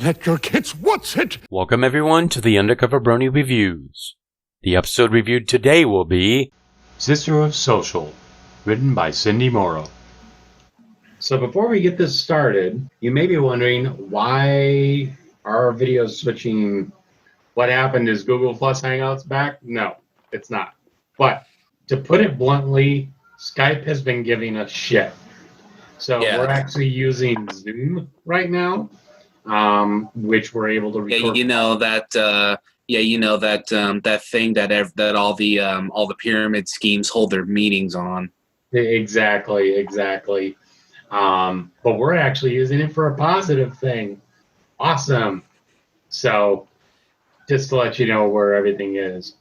Let your kids what's it? Welcome everyone to the UndercoverBrony Reviews. The episode reviewed today will be Sisterhooves Social, written by Cindy Morrow. So before we get this started, you may be wondering why are our videos switching. What happened? Is Google Plus Hangouts back? No, it's not. But to put it bluntly, Skype has been giving us shit. So we're actually using Zoom right now, which we're able to record. Yeah, that thing that all the pyramid schemes hold their meetings on. Exactly. But we're actually using it for a positive thing. Awesome. So just to let you know where everything is.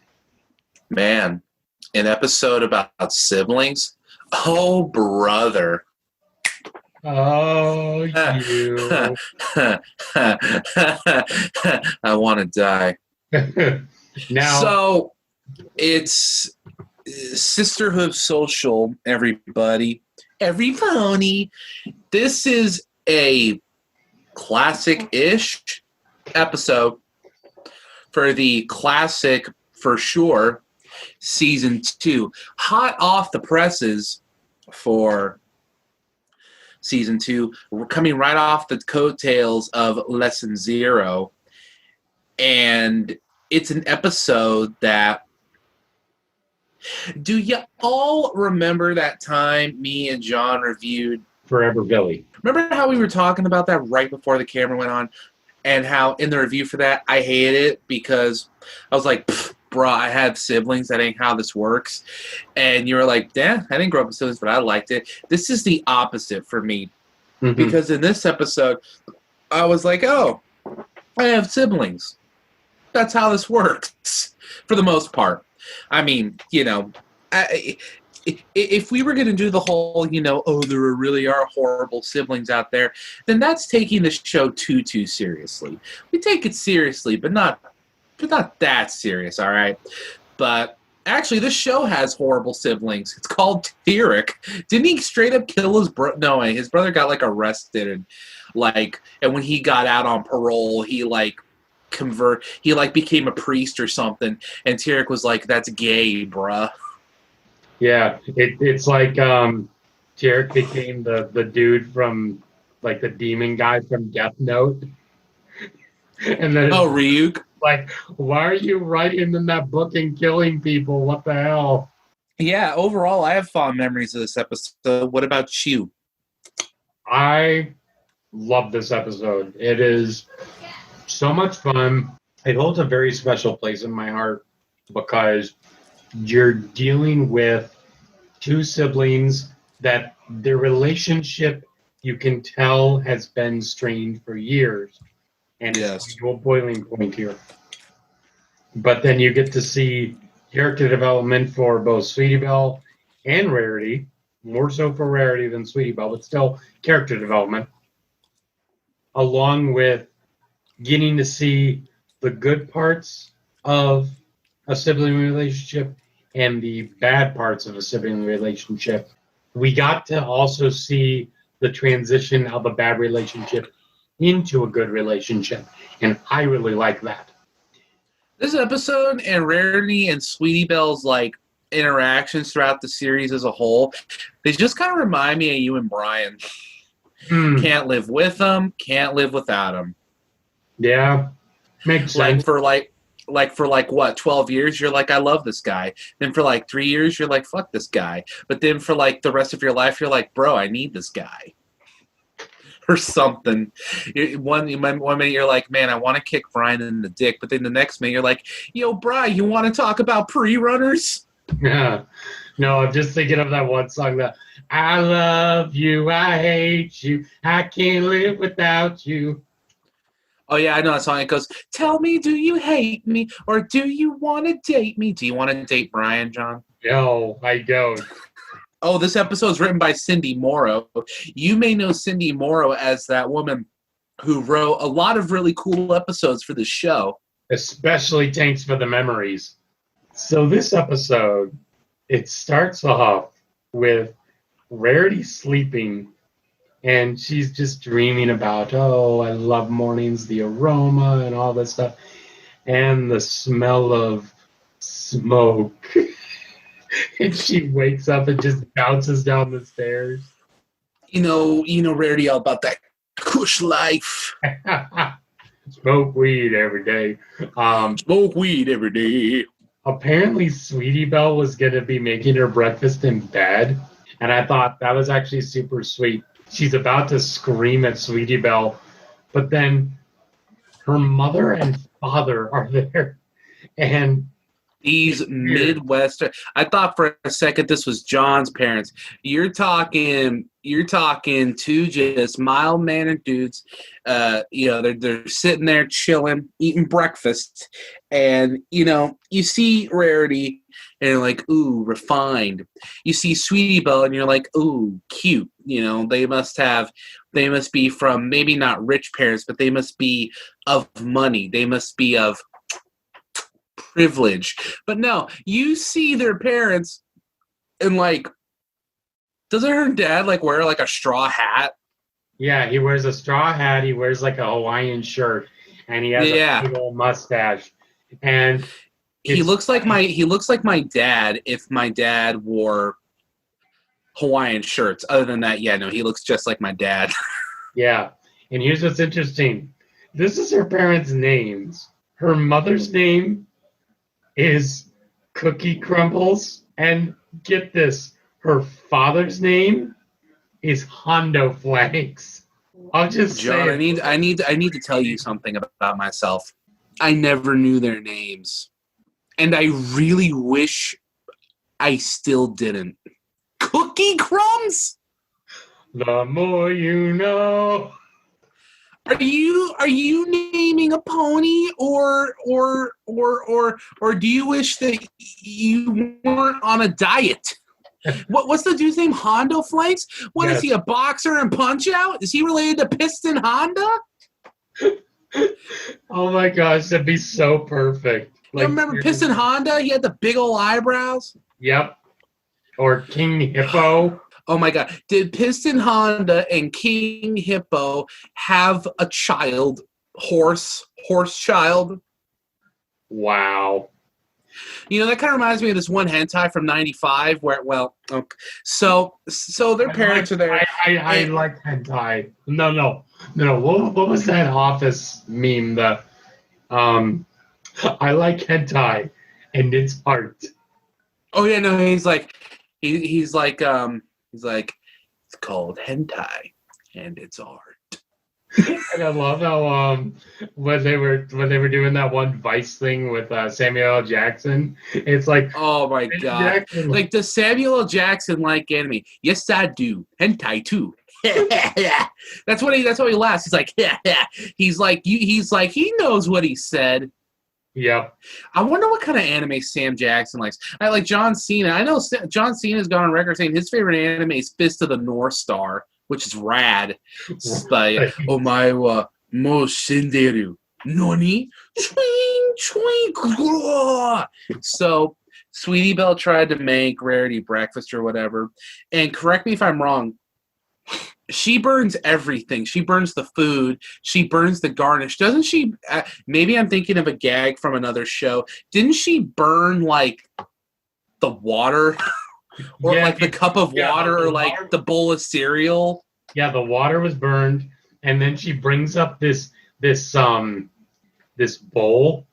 Man, an episode about siblings? Oh, brother. Oh, you. I want to die. Now, So, it's Sisterhood Social, everybody. Every pony. This is a classic-ish episode for the classic, for sure, Season 2. Hot off the presses for Season 2. We're coming right off the coattails of Lesson 0. And it's an episode that... Do you all remember that time me and John reviewed Forever Billy? Remember how we were talking about that right before the camera went on? And how in the review for that, I hated it because I was like, bruh, I had siblings. That ain't how this works. And you were like, I didn't grow up with siblings, but I liked it. This is the opposite for me. Mm-hmm. Because in this episode, I was like, oh, I have siblings. That's how this works for the most part. I mean, if we were going to do the whole, there really are horrible siblings out there, then that's taking the show too seriously. We take it seriously, but not that serious, all right? But actually, this show has horrible siblings. It's called Derek. Didn't he straight up kill his brother? No, his brother got, arrested, and when he got out on parole, he, became a priest or something, and Tarek was like, that's gay, bruh. Yeah, it's like Tarek became the dude from, the demon guy from Death Note. And then Ryuk? Why are you writing in that book and killing people? What the hell? Yeah, overall, I have fond memories of this episode. What about you? I love this episode. It is so much fun. It holds a very special place in my heart because you're dealing with two siblings that their relationship, you can tell, has been strained for years. And it's to a boiling point here. But then you get to see character development for both Sweetie Belle and Rarity. More so for Rarity than Sweetie Belle, but still character development. Along with getting to see the good parts of a sibling relationship and the bad parts of a sibling relationship. We got to also see the transition of a bad relationship into a good relationship, and I really like that. This episode and Rarity and Sweetie Belle's interactions throughout the series as a whole, they just kind of remind me of you and Brian. Can't live with them, can't live without them. Yeah, makes sense. For what, 12 years, you're like, I love this guy. Then for 3 years, you're like, fuck this guy. But then for the rest of your life, you're like, bro, I need this guy. Or something. One minute you're like, man, I want to kick Brian in the dick. But then the next minute you're like, yo, Brian, you want to talk about pre-runners? Yeah. No, I'm just thinking of that one song that I love you, I hate you, I can't live without you. Oh, yeah, I know that song. It goes, tell me, do you hate me or do you want to date me? Do you want to date Brian, John? No, I don't. Oh, this episode is written by Cindy Morrow. You may know Cindy Morrow as that woman who wrote a lot of really cool episodes for the show. Especially Thanks for the Memories. So this episode, it starts off with Rarity sleeping And she's just dreaming about, oh, I love mornings, the aroma and all this stuff, and the smell of smoke. And she wakes up and just bounces down the stairs. Rarity, all about that cush life. Smoke weed every day. Smoke weed every day. Apparently, Sweetie Belle was going to be making her breakfast in bed. And I thought that was actually super sweet. She's about to scream at Sweetie Belle, but then her mother and father are there. And these Midwestern. I thought for a second this was John's parents. You're talking two just mild-mannered dudes. They're sitting there chilling, eating breakfast, and you see Rarity, and you're like, ooh, refined. You see Sweetie Belle, and you're like, ooh, cute. They must be from maybe not rich parents, but they must be of money. They must be of privilege. But no, you see their parents, and doesn't her dad wear a straw hat? Yeah, he wears a straw hat, he wears a Hawaiian shirt, and he has a big old mustache. And he looks like my dad if my dad wore Hawaiian shirts. Other than that, yeah, no, he looks just like my dad. Yeah. And here's what's interesting. This is her parents' names. Her mother's name is Cookie Crumbles. And get this, her father's name is Hondo Flanks. I'll just John, say I need to tell you something about myself. I never knew their names. And I really wish I still didn't. Cookie Crumbs? The more you know. Are you naming a pony, or do you wish that you weren't on a diet? What's the dude's name? Hondo Flanks? What is he, a boxer and Punch Out? Is he related to Piston Honda? Oh my gosh, that'd be so perfect. You remember Piston Honda? He had the big old eyebrows. Yep. Or King Hippo. Oh my God. Did Piston Honda and King Hippo have a child? Horse child? Wow. That kind of reminds me of this one hentai from '95 where, so their parents are there. I like hentai. No. What was that Office meme? I like hentai, and it's art. Oh yeah, no, he's like, it's called hentai, and it's art. And I love how when they were doing that one Vice thing with Samuel L. Jackson, it's like, oh my God, Jackson. Does Samuel L. Jackson like anime? Yes, I do. Hentai too. That's what he laughs. He's like, yeah. He's like, he knows what he said. Yep. I wonder what kind of anime Sam Jackson likes. I like John Cena. I know John Cena's gone on record saying his favorite anime is Fist of the North Star, which is rad. It's like, omae mo shinderu. Nani? Chwing. So, Sweetie Belle tried to make Rarity breakfast or whatever. And correct me if I'm wrong, she burns everything. She burns the food. She burns the garnish. Doesn't she? Maybe I'm thinking of a gag from another show. Didn't she burn the water, or the cup of water, or the bowl of cereal? Yeah, the water was burned, and then she brings up this bowl,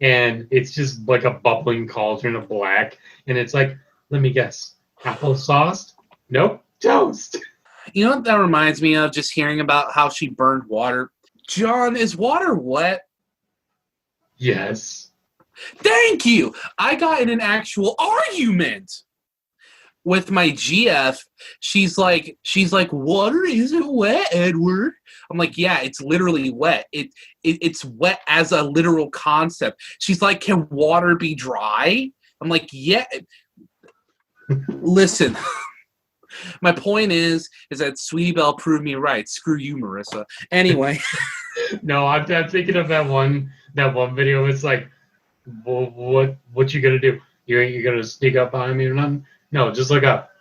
and it's just like a bubbling cauldron of black, and it's like, let me guess, applesauce? Nope, toast. You know what that reminds me of, just hearing about how she burned water? John, is water wet? Yes. Thank you! I got in an actual argument with my GF. She's like, water isn't wet, Edward. I'm like, yeah, it's literally wet. It's wet as a literal concept. She's like, can water be dry? I'm like, yeah. Listen. My point is that Sweetie Belle proved me right. Screw you, Marissa. Anyway. No, I'm thinking of that one video. It's like, well, what you gonna do? You gonna sneak up behind me or nothing? No, just look up.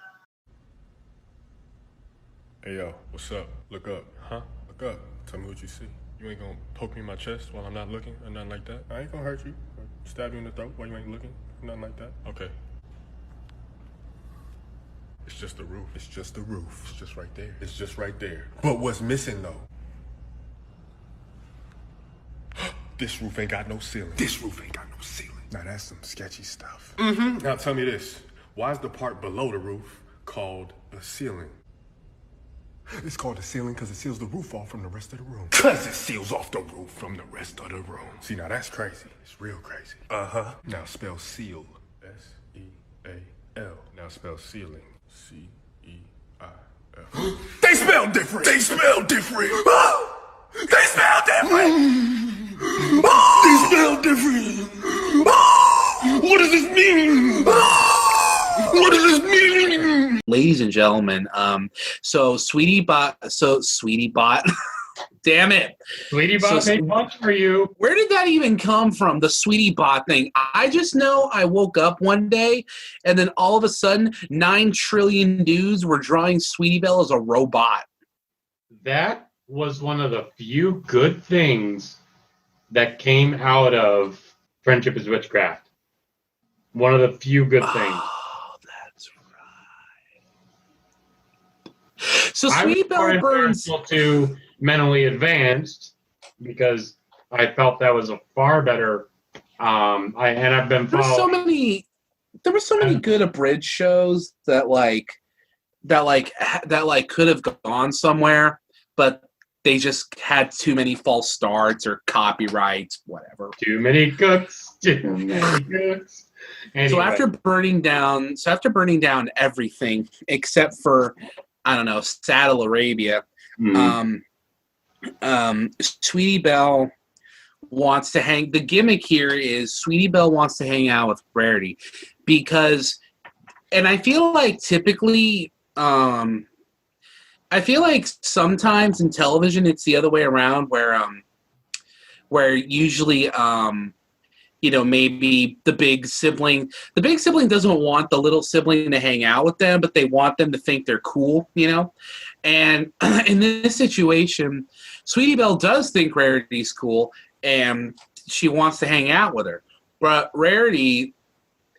Hey, yo, what's up? Look up. Huh? Look up. Tell me what you see. You ain't gonna poke me in my chest while I'm not looking or nothing like that? I ain't gonna hurt you or stab you in the throat while you ain't looking. Nothing like that. Okay. It's just the roof. It's just the roof. It's just right there. It's just right there. But what's missing, though? This roof ain't got no ceiling. This roof ain't got no ceiling. Now that's some sketchy stuff. Now tell me this. Why is the part below the roof called a ceiling? It's called a ceiling because it seals the roof off from the rest of the room. Because it seals off the roof from the rest of the room. See, now that's crazy. It's real crazy. Uh-huh. Now spell seal. S-E-A-L. Now spell ceiling. C-E-I-L. They spell different. They spell different. They spell different. They spell different. What does this mean? What does this mean? Ladies and gentlemen, so Sweetie Bot, damn it. Sweetie Bot made lunch for you. Where did that even come from, the Sweetie Bot thing? I just know I woke up one day, and then all of a sudden, 9 trillion dudes were drawing Sweetie Belle as a robot. That was one of the few good things that came out of Friendship is Witchcraft. One of the few good things. Oh, that's right. So Sweetie Belle burns to mentally advanced because I felt that was a far better. I've been. There were so many good abridged shows that could have gone somewhere, but they just had too many false starts or copyrights, whatever. Too many cooks. Too many cooks. Anyway. So after burning down everything except for, I don't know, Saddle Arabia, Sweetie Belle wants to hang. The gimmick here is Sweetie Belle wants to hang out with Rarity because, and I feel like typically, I feel like sometimes in television it's the other way around, where usually, maybe the big sibling doesn't want the little sibling to hang out with them, but they want them to think they're cool, And in this situation, Sweetie Belle does think Rarity's cool, and she wants to hang out with her. But Rarity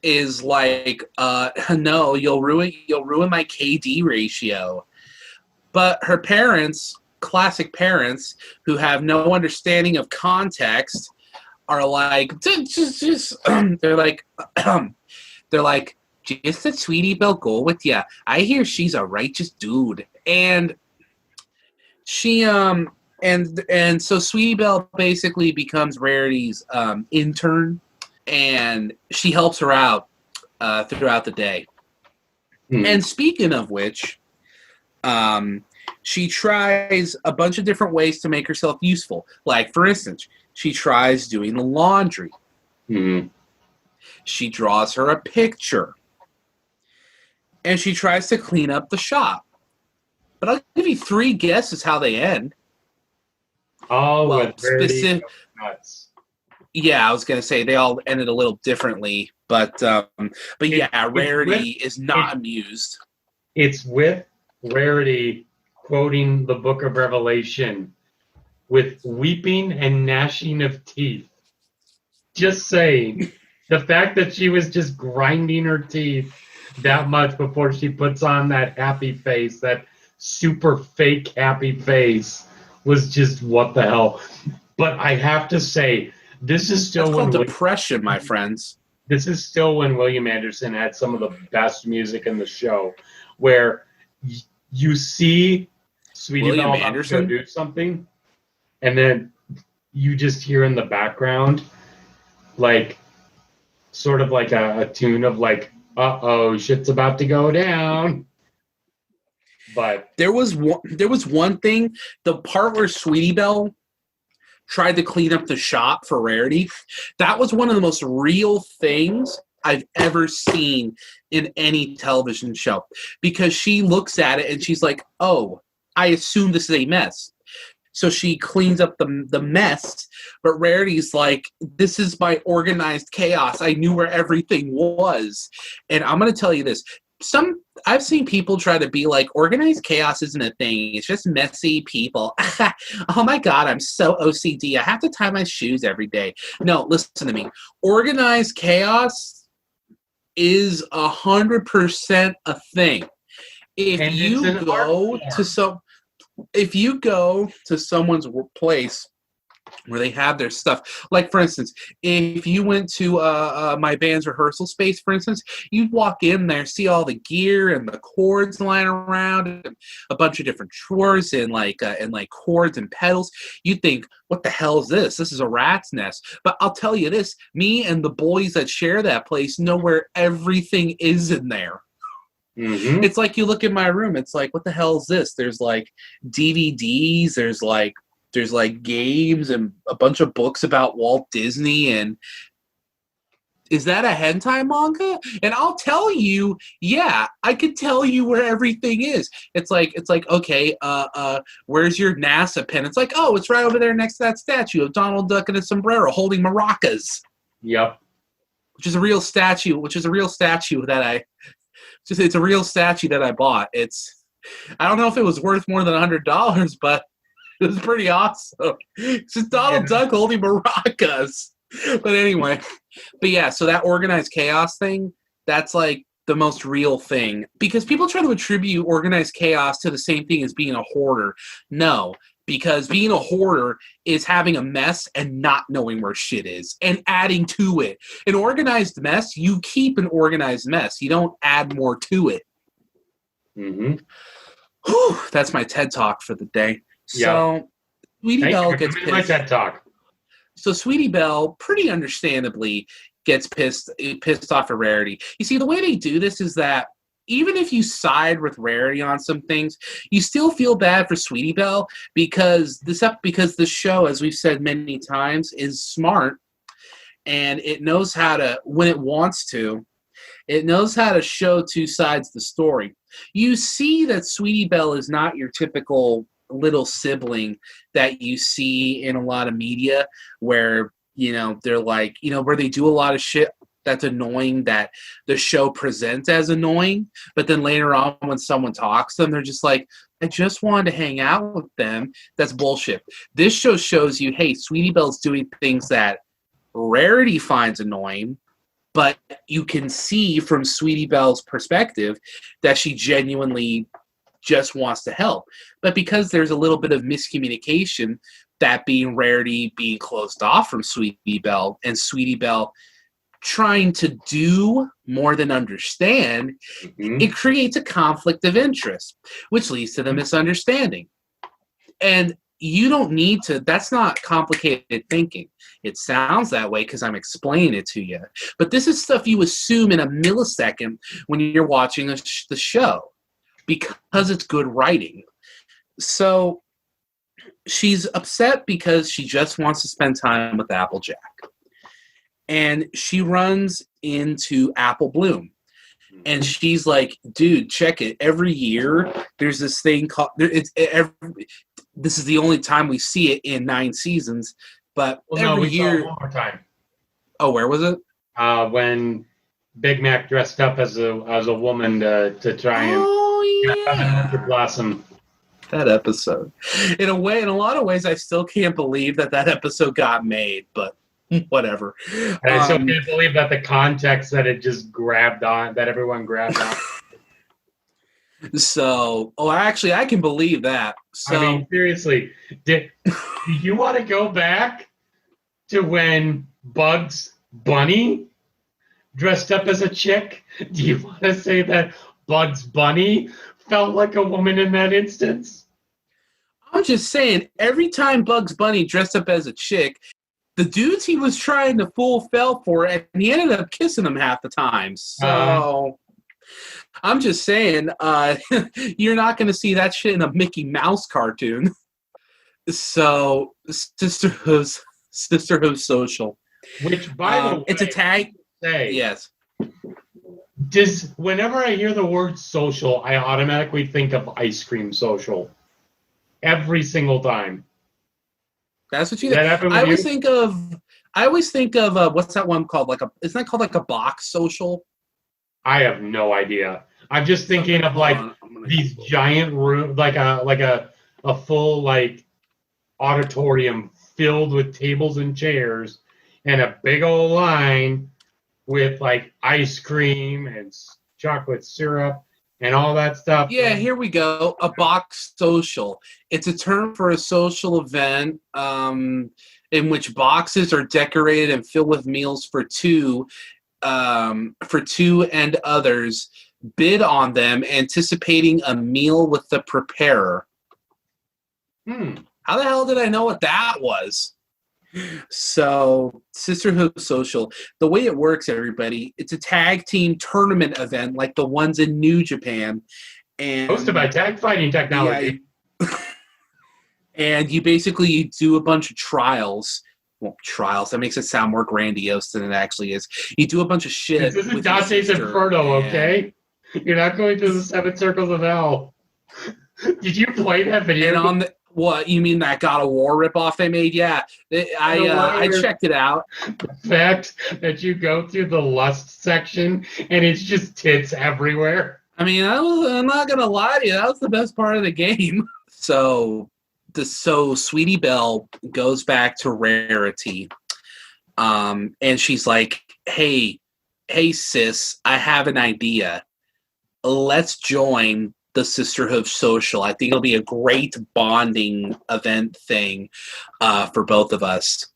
is like, no, you'll ruin my KD ratio. But her parents, classic parents, who have no understanding of context, are like, they're like, just let Sweetie Belle go with ya. I hear she's a righteous dude, and she and so Sweetie Belle basically becomes Rarity's intern, and she helps her out throughout the day. And speaking of which, she tries a bunch of different ways to make herself useful. Like, for instance, she tries doing the laundry. She draws her a picture. And she tries to clean up the shop. But I'll give you 3 guesses how they end. Oh, well, specific. Yeah, I was going to say they all ended a little differently. But Rarity is not amused. It's with Rarity quoting the Book of Revelation with weeping and gnashing of teeth. Just saying. The fact that she was just grinding her teeth that much before she puts on that happy face, that super fake happy face, was just what the hell. But I have to say, this is still That's called depression, my friends. This is still when William Anderson had some of the best music in the show, where you see Sweetie Belle Anderson do something, and then you just hear in the background, like, sort of like a tune of like, uh-oh, shit's about to go down. But there was one thing, the part where Sweetie Belle tried to clean up the shop for Rarity, that was one of the most real things I've ever seen in any television show, because she looks at it and she's like, oh, I assume this is a mess. So she cleans up the mess, but Rarity's like, this is my organized chaos. I knew where everything was. And I'm going to tell you this. I've seen people try to be like, organized chaos isn't a thing. It's just messy people. Oh my God, I'm so OCD. I have to tie my shoes every day. No, listen to me. Organized chaos is 100% a thing. If you go to someone's place where they have their stuff, like for instance, if you went to my band's rehearsal space, for instance, you'd walk in there, see all the gear and the cords lying around, and a bunch of different drawers and like cords and pedals. You'd think, what the hell is this? This is a rat's nest. But I'll tell you this, me and the boys that share that place know where everything is in there. Mm-hmm. It's like you look in my room, it's like, what the hell is this? There's like DVDs, there's like games and a bunch of books about Walt Disney. And is that a hentai manga? And I'll tell you, yeah, I could tell you where everything is. It's like, okay, where's your NASA pen? It's like, oh, it's right over there next to that statue of Donald Duck in a sombrero holding maracas. Yep. Which is a real statue that it's a real statue that I bought. I don't know if it was worth more than $100, but it was pretty awesome. It's just Donald Duck holding maracas. But anyway, so that organized chaos thing, that's like the most real thing. Because people try to attribute organized chaos to the same thing as being a hoarder. No, because being a hoarder is having a mess and not knowing where shit is and adding to it. An organized mess, you keep an organized mess. You don't add more to it. Mm-hmm. Whew, that's my TED Talk for the day. So, Sweetie Belle gets pissed. My TED Talk. So Sweetie Belle, pretty understandably, gets pissed off at Rarity. You see, the way they do this is that even if you side with Rarity on some things, you still feel bad for Sweetie Belle because the show, as we've said many times, is smart and it knows how to, when it wants to, it knows how to show two sides of the story. You see that Sweetie Belle is not your typical little sibling that you see in a lot of media where, they're like, where they do a lot of shit that's annoying that the show presents as annoying, but then later on when someone talks to them, they're just like, I just wanted to hang out with them. That's bullshit. This show shows you, hey, Sweetie Belle's doing things that Rarity finds annoying, but you can see from Sweetie Belle's perspective that she genuinely just wants to help. But because there's a little bit of miscommunication, that being Rarity being closed off from Sweetie Belle and Sweetie Belle trying to do more than understand, it creates a conflict of interest, which leads to the misunderstanding. And you don't need to, that's not complicated thinking. It sounds that way because I'm explaining it to you. But this is stuff you assume in a millisecond when you're watching the show because it's good writing. So she's upset because she just wants to spend time with Applejack. And she runs into Apple Bloom. And she's like, dude, check it. Every year, there's this thing called... this is the only time we see it in 9 seasons. But every year... saw it one more time. Oh, where was it? When Big Mac dressed up as a woman to try and blossom. That episode. In a lot of ways, I still can't believe that episode got made, but whatever. And I still can't believe that the context that it just grabbed on, that everyone grabbed on. So, actually, I can believe that. So, I mean, seriously, do you want to go back to when Bugs Bunny dressed up as a chick? Do you want to say that Bugs Bunny felt like a woman in that instance? I'm just saying, every time Bugs Bunny dressed up as a chick, the dudes he was trying to fool fell for it, and he ended up kissing them half the time. So, I'm just saying, you're not going to see that shit in a Mickey Mouse cartoon. So, Sisterhooves Social. Which, by the way, it's a tag. Yes. Whenever I hear the word social, I automatically think of Ice Cream Social. Every single time. That's what you think. I always think of what's that one called? Isn't that called like a box social? I have no idea. I'm just thinking of like these giant room, like a full like auditorium filled with tables and chairs, and a big old line with like ice cream and chocolate syrup and all that stuff. Yeah, here we go. A box social. It's a term for a social event in which boxes are decorated and filled with meals for two and others. Bid on them, anticipating a meal with the preparer. How the hell did I know what that was? So, Sisterhood Social, the way it works, everybody, it's a tag team tournament event like the ones in New Japan. And hosted by Tag Fighting Technology. Yeah, and you do a bunch of trials. Well, trials, that makes it sound more grandiose than it actually is. You do a bunch of shit. This is Dante's Inferno, okay? You're not going through the 7 circles of hell. Did you play that video? And on the what, you mean that God of War ripoff they made? Yeah, I checked it out. The fact that you go through the lust section and it's just tits everywhere. I mean, I'm not gonna lie to you, that was the best part of the game. So Sweetie Belle goes back to Rarity, and she's like, "Hey, sis, I have an idea. Let's join the Sisterhood Social. I think it'll be a great bonding event thing for both of us."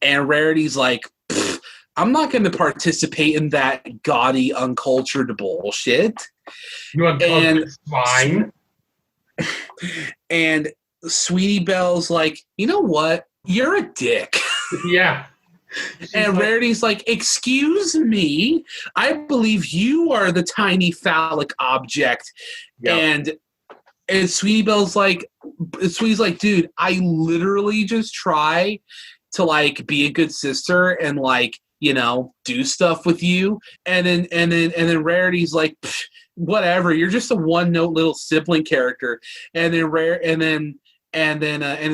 And Rarity's like, "I'm not going to participate in that gaudy, uncultured bullshit." It's fine. And Sweetie Belle's like, "You know what? You're a dick." Yeah. And Rarity's like, "Excuse me, I believe you are the tiny phallic object." Yep. And Sweetie's like, "Dude, I literally just try to like be a good sister and like, you know, do stuff with you." And then Rarity's like, "Whatever, you're just a one-note little sibling character." And then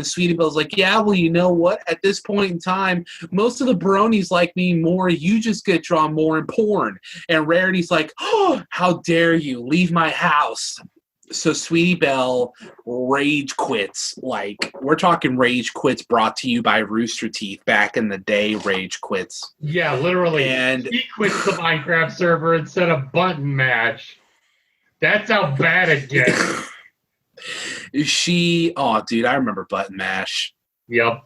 Sweetie Belle's like, "Yeah, well, you know what? At this point in time, most of the bronies like me more. You just get drawn more in porn." And Rarity's like, "Oh, how dare you leave my house?" So Sweetie Belle rage quits. Like, we're talking rage quits brought to you by Rooster Teeth back in the day. Rage quits. Yeah, literally. And he quits the Minecraft server and set a button mash. That's how bad it gets. Oh, dude, I remember Button Mash. Yep.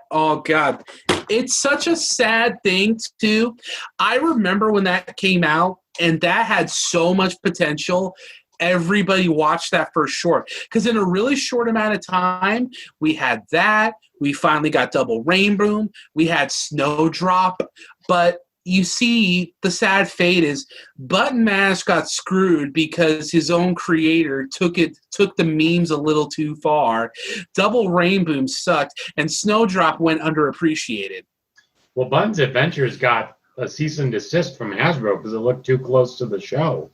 Oh, God. It's such a sad thing, too. I remember when that came out, and that had so much potential. Everybody watched that for short. Because in a really short amount of time, we had that. We finally got Double Rainbow. We had Snowdrop. But you see, the sad fate is Button Mash got screwed because his own creator took the memes a little too far. Double Rainbow sucked, and Snowdrop went underappreciated. Well, Button's Adventures got a cease and desist from Hasbro because it looked too close to the show.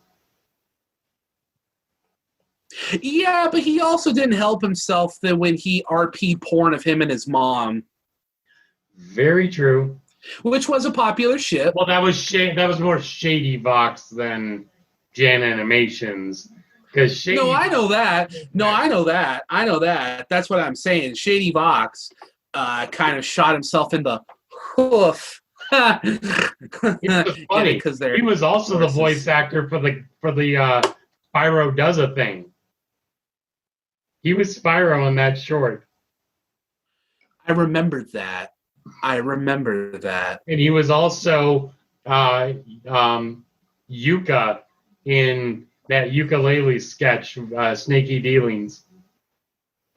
Yeah, but he also didn't help himself that when he RP porn of him and his mom. Very true. Which was a popular ship. Well, that was more Shady Vox than Jan Animations. No, I know that. I know that. That's what I'm saying. Shady Vox kind of shot himself in the hoof. It was funny. He was also the voice actor for the Spyro Does a Thing. He was Spyro in that short. I remember that. And he was also Yuka in that ukulele sketch, Snaky Dealings.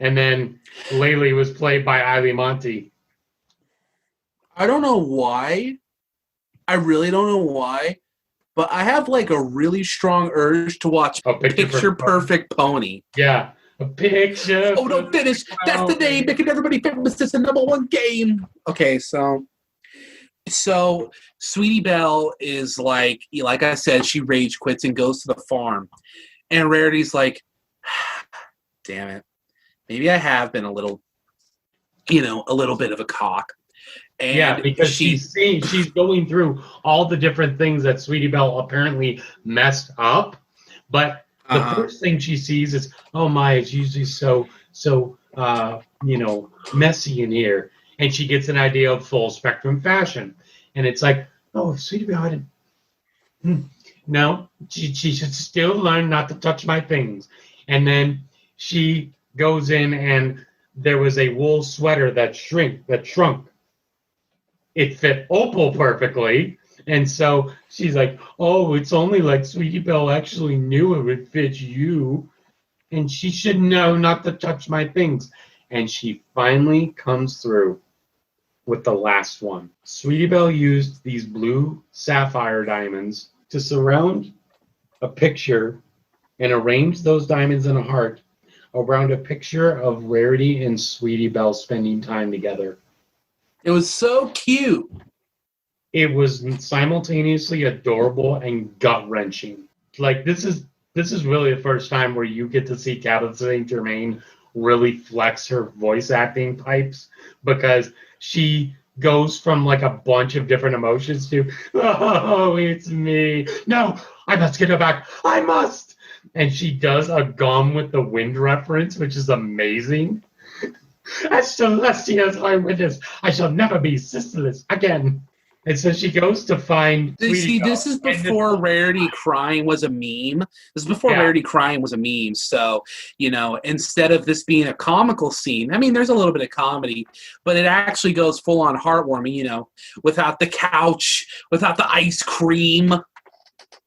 And then Laylee was played by Eily Monty. I don't know why. I really don't know why. But I have like a really strong urge to watch Picture Perfect Pony. Yeah. A picture. Oh, don't finish. That's the name. Making everybody famous. It's the #1 game. Okay, so Sweetie Belle is like I said, she rage quits and goes to the farm. And Rarity's like, damn it. Maybe I have been a little bit of a cock. Yeah, because she's going through all the different things that Sweetie Belle apparently messed up. But the first thing she sees is, oh my, it's usually so messy in here. And she gets an idea of full spectrum fashion. And it's like, oh, Sweetie Belle, no, she should still learn not to touch my things. And then she goes in and there was a wool sweater that shrunk. It fit Opal perfectly. And so she's like, oh, it's only like Sweetie Belle actually knew it would fit you. And she should know not to touch my things. And she finally comes through with the last one. Sweetie Belle used these blue sapphire diamonds to surround a picture and arrange those diamonds in a heart around a picture of Rarity and Sweetie Belle spending time together. It was so cute. It was simultaneously adorable and gut-wrenching. Like, this is really the first time where you get to see Tabitha St. Germain really flex her voice acting pipes, because she goes from like a bunch of different emotions to, oh, it's me. No, I must get her back. I must. And she does a Gone with the Wind reference, which is amazing. As Celestia's eyewitness, I shall never be sisterless again. And so she goes to find. See, this is before Rarity crying was a meme. This is before Rarity crying was a meme. So, instead of this being a comical scene, I mean, there's a little bit of comedy, but it actually goes full on heartwarming, without the couch, without the ice cream.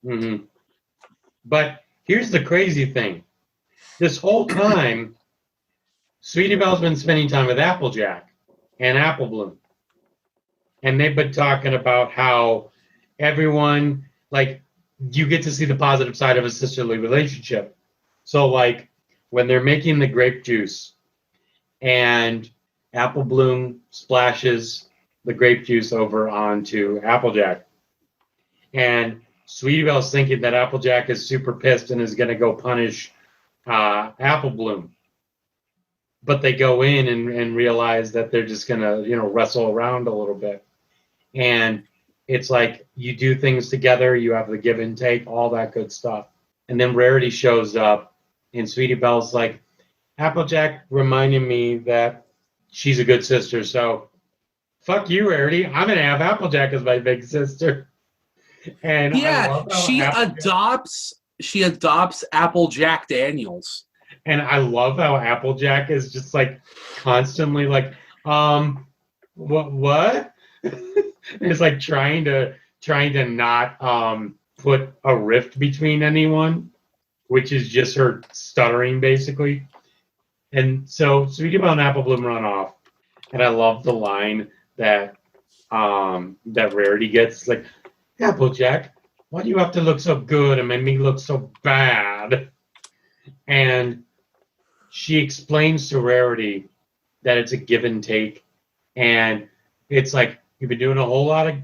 Mm-hmm. But here's the crazy thing. This whole time, Sweetie Belle's been spending time with Applejack and Apple Bloom. And they've been talking about how everyone, like, you get to see the positive side of a sisterly relationship. So, like, when they're making the grape juice and Apple Bloom splashes the grape juice over onto Applejack, and Sweetie Belle's thinking that Applejack is super pissed and is going to go punish Apple Bloom. But they go in and realize that they're just going to, wrestle around a little bit. And it's like, you do things together, you have the give and take, all that good stuff. And then Rarity shows up, and Sweetie Belle's like, Applejack reminded me that she's a good sister, so fuck you, Rarity. I'm going to have Applejack as my big sister. And yeah, she adopts Applejack Daniels. And I love how Applejack is just like constantly like, what? It's like trying to not put a rift between anyone, which is just her stuttering basically. And so Sweetie Belle and Apple Bloom run off, and I love the line that Rarity gets, like, Applejack, why do you have to look so good and make me look so bad? And she explains to Rarity that it's a give and take, and it's like, you've been doing a whole lot of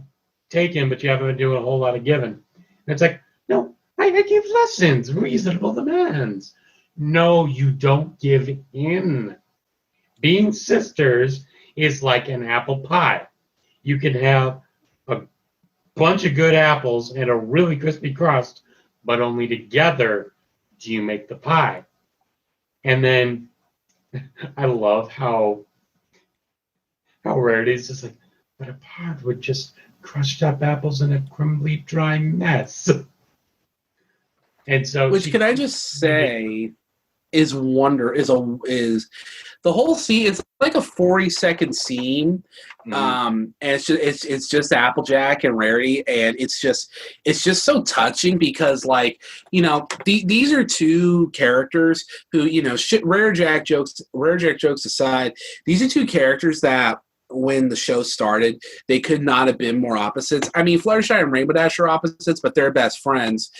taking, but you haven't been doing a whole lot of giving. And it's like, no, I give lessons, reasonable demands. No, you don't give in. Being sisters is like an apple pie. You can have a bunch of good apples and a really crispy crust, but only together do you make the pie. And then I love how Rarity's just like, but a pod with just crushed up apples and a crumbly, dry mess. And so, which can I just say is the whole scene. It's like a 40-second scene, and it's just Applejack and Rarity, and it's just so touching because, like, these are two characters who, rare Jack jokes aside, these are two characters that, when the show started, they could not have been more opposites. I mean, Fluttershy and Rainbow Dash are opposites, but they're best friends.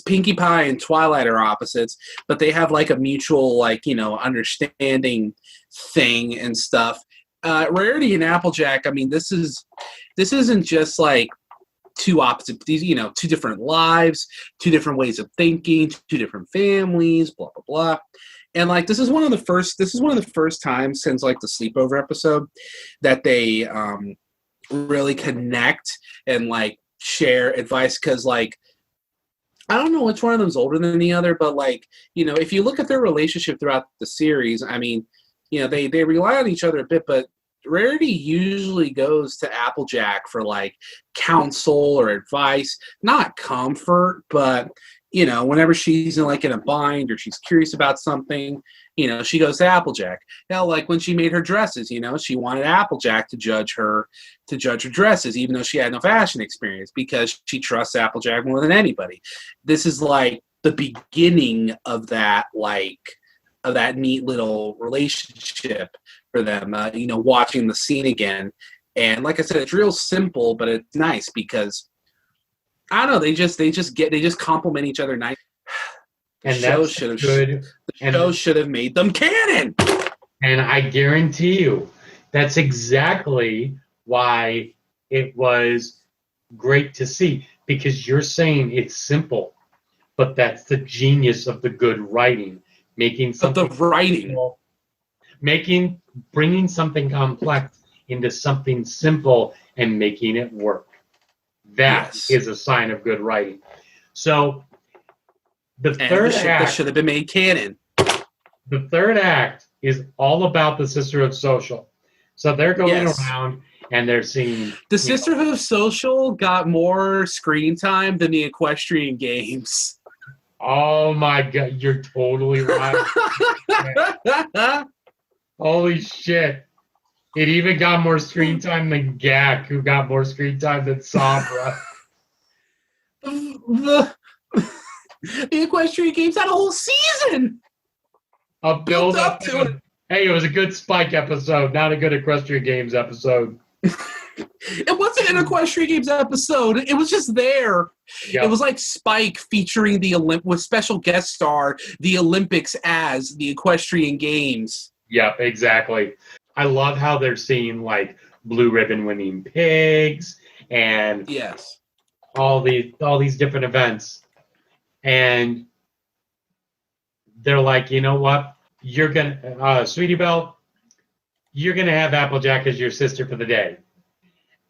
Pinkie Pie and Twilight are opposites, but they have like a mutual, like, understanding thing and stuff. Rarity and Applejack, I mean, this isn't just like two opposite, these, two different lives, two different ways of thinking, two different families, blah, blah, blah. And like this is one of the first times since like the sleepover episode that they really connect and like share advice, because like I don't know which one of them's older than the other, but like, you know, if you look at their relationship throughout the series, I mean, you know, they rely on each other a bit, but Rarity usually goes to Applejack for like counsel or advice, not comfort, but you know, whenever she's in like in a bind or she's curious about something, you know, she goes to Applejack. Now, like when she made her dresses, you know, she wanted Applejack to judge her dresses, even though she had no fashion experience, because she trusts Applejack more than anybody. This is like the beginning of that, like of that neat little relationship for them. You know, watching the scene again, and like I said, it's real simple, but it's nice because I don't know. They just compliment each other nice. And that's good. The show should have made them canon. And I guarantee you, that's exactly why it was great to see. Because you're saying it's simple, but that's the genius of the good writing, making something simple, bringing something complex into something simple and making it work. That is a sign of good writing. So the third act should have been made canon. The third act is all about the Sisterhood Social. So they're going around and they're seeing the Sisterhood Social got more screen time than the Equestrian Games. Oh my God, you're totally right. Holy shit. It even got more screen time than Gak, who got more screen time than Sabra. The Equestrian Games had a whole season. A build up to it. Hey, it was a good Spike episode, not a good Equestrian Games episode. It wasn't an Equestrian Games episode. It was just there. Yep. It was like Spike featuring with special guest star the Olympics as the Equestrian Games. Yep, exactly. I love how they're seeing like blue ribbon winning pigs and all these different events. And they're like, you know what? You're gonna Sweetie Belle, you're gonna have Applejack as your sister for the day.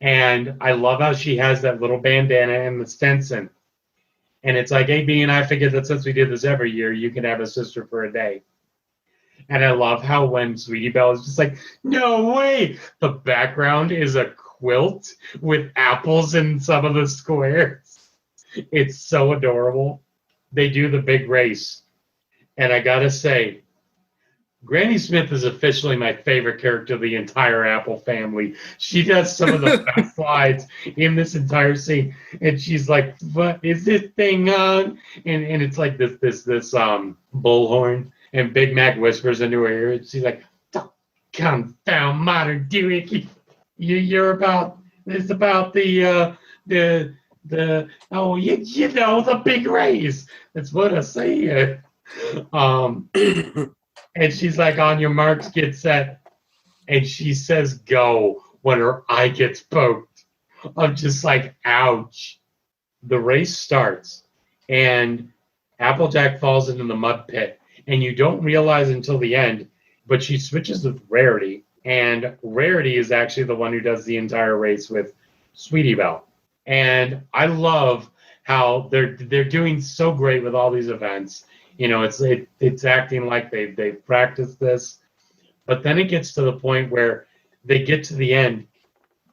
And I love how she has that little bandana and the Stetson. And it's like, hey, B and I figured that since we did this every year, you can have a sister for a day. And I love how when Sweetie Belle is just like, no way, the background is a quilt with apples in some of the squares. It's so adorable. They do the big race. And I gotta say, Granny Smith is officially my favorite character of the entire Apple family. She does some of the best slides in this entire scene. And she's like, what is this thing on? And it's like this bullhorn. And Big Mac whispers into her ear. And she's like, don't confound modern doohickey. It's about the big race. That's what I say. And she's like, on your marks, get set. And she says, go, when her eye gets poked. I'm just like, ouch. The race starts, and Applejack falls into the mud pit. And you don't realize until the end, but she switches with Rarity. And Rarity is actually the one who does the entire race with Sweetie Belle. And I love how they're doing so great with all these events. You know, it's acting like they've practiced this. But then it gets to the point where they get to the end,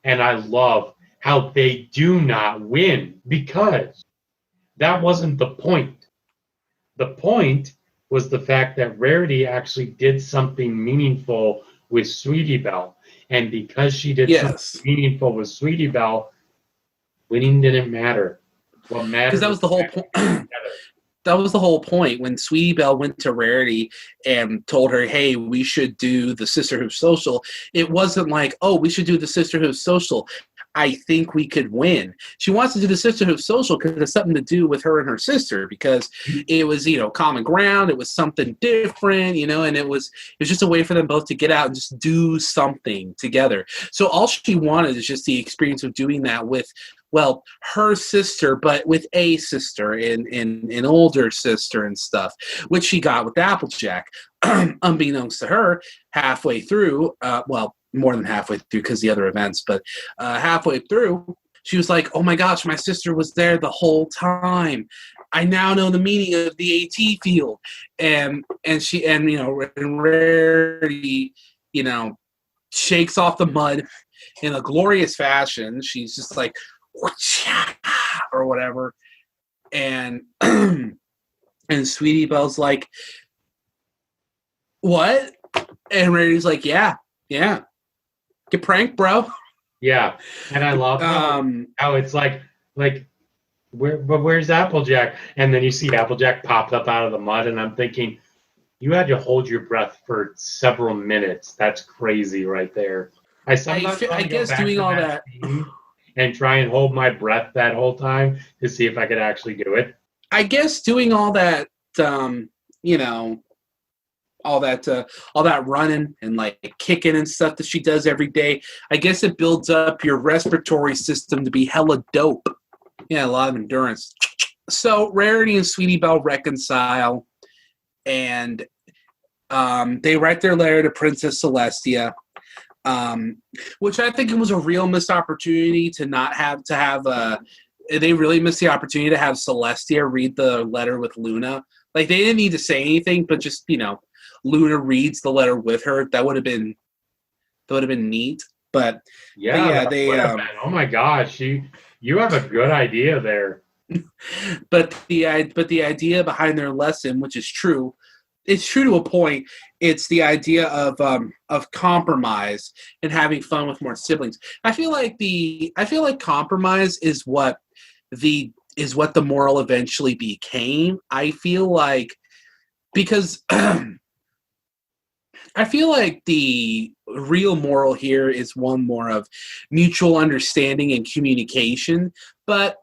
and I love how they do not win, because that wasn't the point. The point was the fact that Rarity actually did something meaningful with Sweetie Belle. And because she did something meaningful with Sweetie Belle, winning didn't matter. What mattered, because that was the whole point. That was the whole point when Sweetie Belle went to Rarity and told her, hey, we should do the Sisterhood Social. It wasn't like, oh, we should do the Sisterhood Social. I think we could win. She wants to do the Sisterhood Social because it has something to do with her and her sister, because it was, common ground. It was something different, and it was just a way for them both to get out and just do something together. So all she wanted is just the experience of doing that with, well, her sister, but with a sister, an older sister and stuff, which she got with Applejack. unbeknownst to her, halfway through, well, more than halfway through because the other events, but halfway through, she was like, "Oh my gosh, my sister was there the whole time. I now know the meaning of the AT field." And Rarity, shakes off the mud in a glorious fashion. She's just like, or whatever. And and Sweetie Belle's like, "What?" And Rarity's like, yeah. Get pranked, bro. Yeah. And I love how it's like where's Applejack? And then you see Applejack popped up out of the mud, and I'm thinking, you had to hold your breath for several minutes. That's crazy right there. I guess doing all that and try and hold my breath that whole time to see if I could actually do it. I guess doing all that, all that running and like kicking and stuff that she does every day, I guess it builds up your respiratory system to be hella dope. Yeah, a lot of endurance. So Rarity and Sweetie Belle reconcile, and they write their letter to Princess Celestia, which I think it was a real missed opportunity to not have to have they really missed the opportunity to have Celestia read the letter with Luna. Like, they didn't need to say anything, but just, Luna reads the letter with her. That would have been neat. But oh my gosh, you have a good idea there. but the idea behind their lesson, which is true, it's true to a point. It's the idea of compromise and having fun with more siblings. I feel like compromise is what the moral eventually became. I feel like, because I feel like the real moral here is one more of mutual understanding and communication, but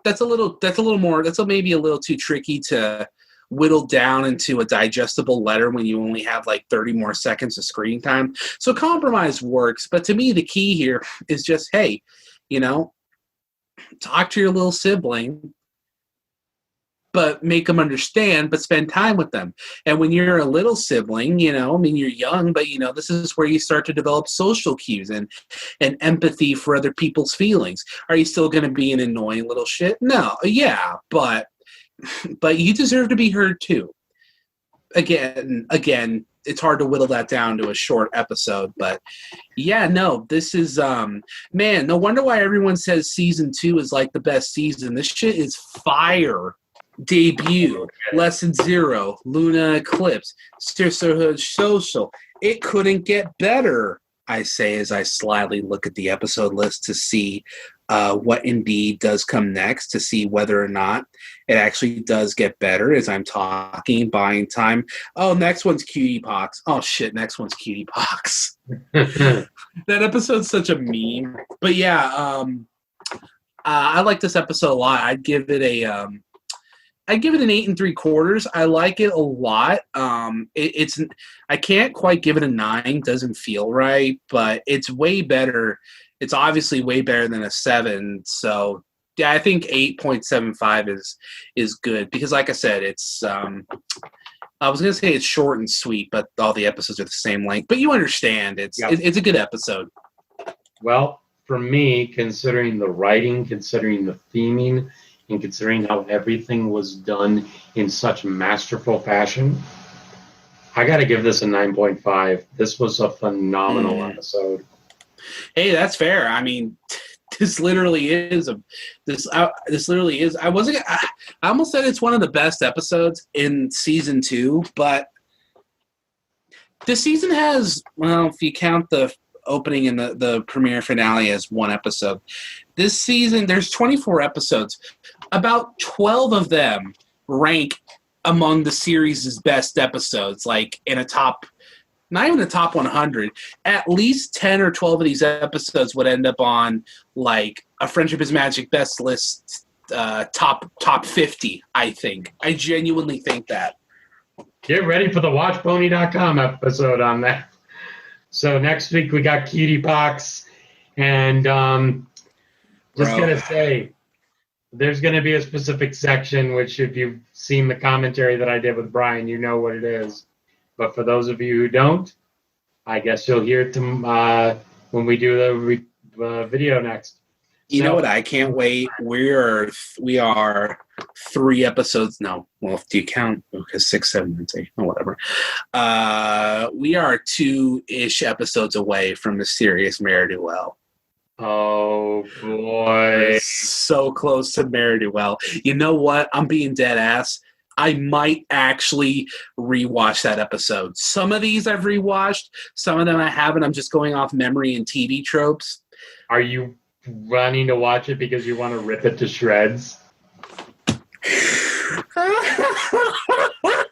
that's maybe a little too tricky to whittle down into a digestible letter when you only have like 30 more seconds of screen time. So compromise works, but to me the key here is just, hey, talk to your little sibling, but make them understand, but spend time with them. And when you're a little sibling, you're young, but this is where you start to develop social cues and empathy for other people's feelings. Are you still going to be an annoying little shit? No. Yeah, but you deserve to be heard too. Again, it's hard to whittle that down to a short episode, but yeah, no, this is, man, no wonder why everyone says season 2 is like the best season. This shit is fire. Debut, Lesson 0, Luna Eclipse, Sisterhooves Social. It couldn't get better, I say, as I slyly look at the episode list to see what indeed does come next, to see whether or not it actually does get better as I'm talking, buying time. Oh, next one's Cutie Pox. Oh, shit, next one's Cutie Pox. That episode's such a meme. But yeah, I like this episode a lot. I'd give it an 8 3/4. I like it a lot. It's I can't quite give it a 9. Doesn't feel right, but it's way better. It's obviously way better than a 7. So yeah, I think 8.75 is good because, like I said, it's. I was gonna say it's short and sweet, but all the episodes are the same length. But you understand, it's a good episode. Well, for me, considering the writing, considering the theming, and considering how everything was done in such masterful fashion, I got to give this a 9.5. This was a phenomenal episode. Hey, that's fair. I mean, this literally is. I almost said it's one of the best episodes in season 2, but this season has, well, if you count the opening and the premiere finale as one episode, this season there's 24 episodes. About 12 of them rank among the series' best episodes, like in a top, not even a top 100. At least 10 or 12 of these episodes would end up on like a Friendship is Magic best list, top 50, I think. I genuinely think that. Get ready for the WatchPony.com episode on that. So next week we got Cutie Pox, and just going to say, there's going to be a specific section, which if you've seen the commentary that I did with Brian, you know what it is. But for those of you who don't, I guess you'll hear it when we do the video next. You know what? I can't wait. We are 3 episodes. No, well, if you count, because 6, 7, 8, or whatever. We are 2-ish episodes away from Mysterious Ne'er-do-well. Oh boy! So close to Ne'er-do-well. You know what? I'm being dead ass. I might actually rewatch that episode. Some of these I've rewatched. Some of them I haven't. I'm just going off memory and TV tropes. Are you running to watch it because you want to rip it to shreds? I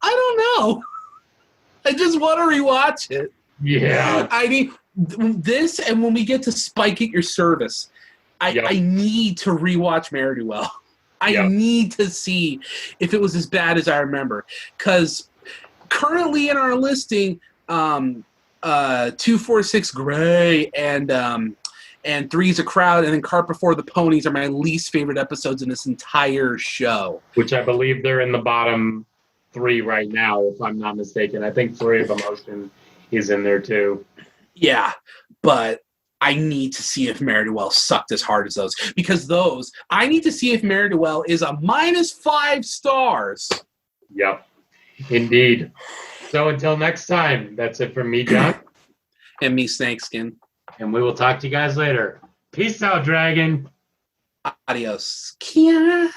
don't know. I just want to rewatch it. Yeah. I mean, this, and when we get to Spike at Your Service, I need to rewatch Ne'er-do-well. I need to see if it was as bad as I remember. Because currently in our listing, 246 Gray and Three's a Crowd and then Cart Before the Ponies are my least favorite episodes in this entire show. Which I believe they're in the bottom 3 right now, if I'm not mistaken. I think Flurry of Emotion is in there too. Yeah, but I need to see if Ne'er-do-well sucked as hard as those. Because I need to see if Ne'er-do-well is a -5 stars. Yep, indeed. So until next time, that's it from me, John. And me, Snakeskin. And we will talk to you guys later. Peace out, Dragon. Adios. Kia.